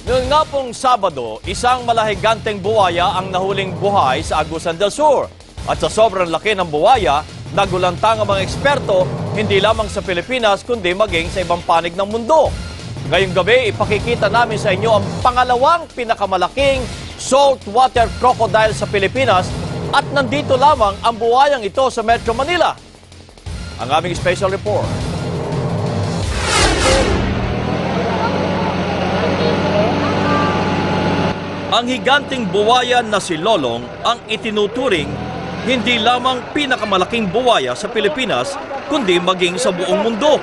Noon nga pong Sabado, isang malahiganteng buwaya ang nahuling buhay sa Agusan del Sur. At sa sobrang laki ng buwaya, nagulantang ang mga eksperto hindi lamang sa Pilipinas kundi maging sa ibang panig ng mundo. Ngayong gabi, ipakikita namin sa inyo ang pangalawang pinakamalaking saltwater crocodile sa Pilipinas at nandito lamang ang buwayang ito sa Metro Manila. Ang aming special report. Ang higanting buwaya na si Lolong ang itinuturing hindi lamang pinakamalaking buwaya sa Pilipinas, kundi maging sa buong mundo.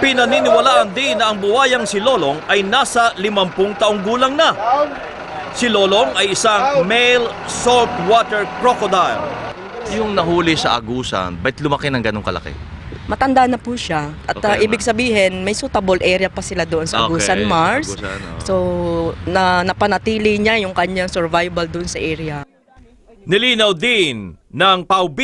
Pinaniniwalaan din na ang buwayang si Lolong ay nasa 50 taong gulang na. Si Lolong ay isang male saltwater crocodile. Yung nahuli sa Agusan, ba't lumaki ng ganong kalaki? Matanda na po siya. At Okay, ibig sabihin, may suitable area pa sila doon sa Agusan, Okay, Mars. Agusan, oh. So, napanatili niya yung kanyang survival doon sa area. Nilinaw din ng PAUB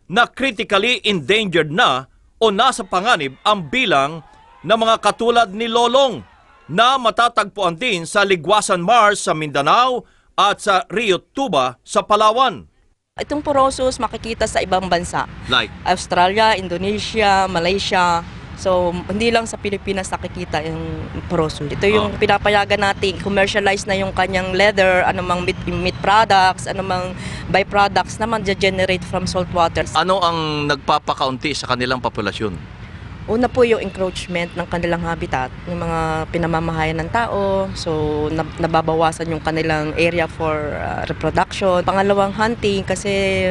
na critically endangered na o nasa panganib ang bilang ng mga katulad ni Lolong na matatagpuan din sa Ligwasan Mars sa Mindanao at sa Rio Tuba sa Palawan. Itong Porosus makikita sa ibang bansa. Like? Australia, Indonesia, Malaysia. So, hindi lang sa Pilipinas nakikita yung Porosus. Ito yung pinapayagan natin, commercialize na yung kanyang leather, anumang meat products, anumang byproducts na man-generate from saltwater. Ano ang nagpapakaunti sa kanilang populasyon? Una po yung encroachment ng kanilang habitat, yung mga pinamamahayan ng tao, so nababawasan yung kanilang area for reproduction. Pangalawang, hunting, kasi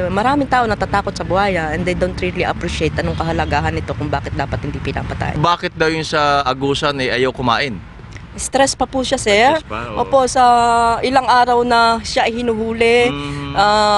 maraming tao natatakot sa buhaya and they don't really appreciate anong kahalagahan nito kung bakit dapat hindi pinapatay. Bakit daw yung sa Agusan ayaw kumain? Stress pa po siya, sir. Stress pa, oo. Opo, sa ilang araw na siya ay hinuhuli,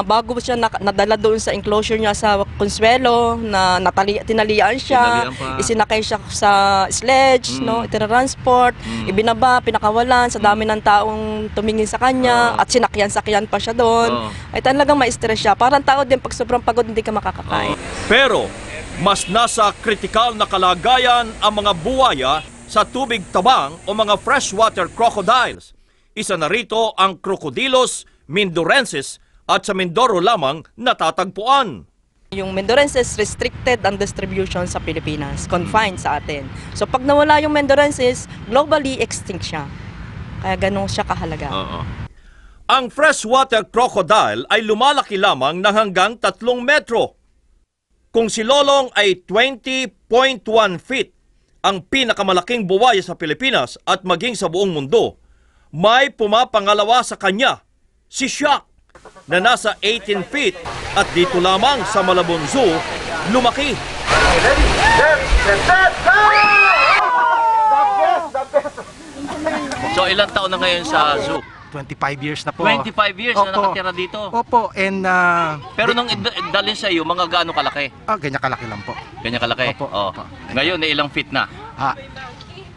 bago siya nadala doon sa enclosure niya sa Consuelo, na tinalian siya, Tinalian pa. isinakay siya sa sledge, no, itinransport, ibinaba, pinakawalan, sa dami ng taong tumingin sa kanya, at sinakyan-sakyan pa siya doon. Ay talagang ma-stress siya. Parang tao din, pag sobrang pagod, hindi ka makakakain. Pero mas nasa kritikal na kalagayan ang mga buwaya sa tubig tabang o mga freshwater crocodiles. Isa na rito ang Crocodylus mindorensis at sa Mindoro lamang natatagpuan. Yung Mendorensis restricted ang distribution sa Pilipinas, confined sa atin. So pag nawala yung Mendorensis, globally extinct siya. Kaya ganun siya kahalaga. Ang freshwater crocodile ay lumalaki lamang ng hanggang 3 metro. Kung si Lolong ay 20.1 feet, ang pinakamalaking buwaya sa Pilipinas at maging sa buong mundo, may pumapangalawa sa kanya, si Shark, na nasa 18 feet at dito lamang sa Malabon Zoo, lumaki. So ilang taon na ngayon sa zoo? 25 years na po. 25 years na nakatira dito. Opo, and Pero nung dalhin sa iyo, mga gaano kalaki? ganyan kalaki lang po. Ganyan kalaki? Opo, Oh. opo. Ngayon, ilang feet na?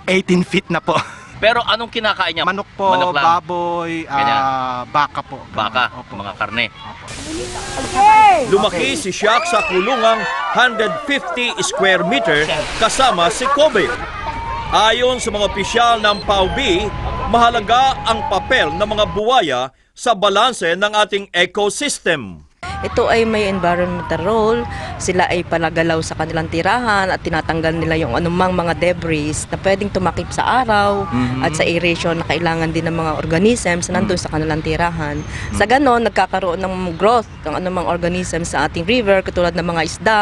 18 feet na po. Pero anong kinakain niya? Manok po, Manok lang. baboy, Ganyan. baka po. Baka, Opo. mga karne. Lumaki si Shark sa kulungang 150 square meter kasama si Kobe. Ayon sa mga opisyal ng PAUB, mahalaga ang papel ng mga buwaya sa balanse ng ating ecosystem. Ito ay may environmental role, sila ay palagalaw sa kanilang tirahan at tinatanggal nila yung anumang mga debris na pwedeng tumakip sa araw at sa aeration na kailangan din ng mga organisms na nandun sa kanilang tirahan. Sa ganon, nagkakaroon ng growth ng anumang organisms sa ating river, katulad ng mga isda.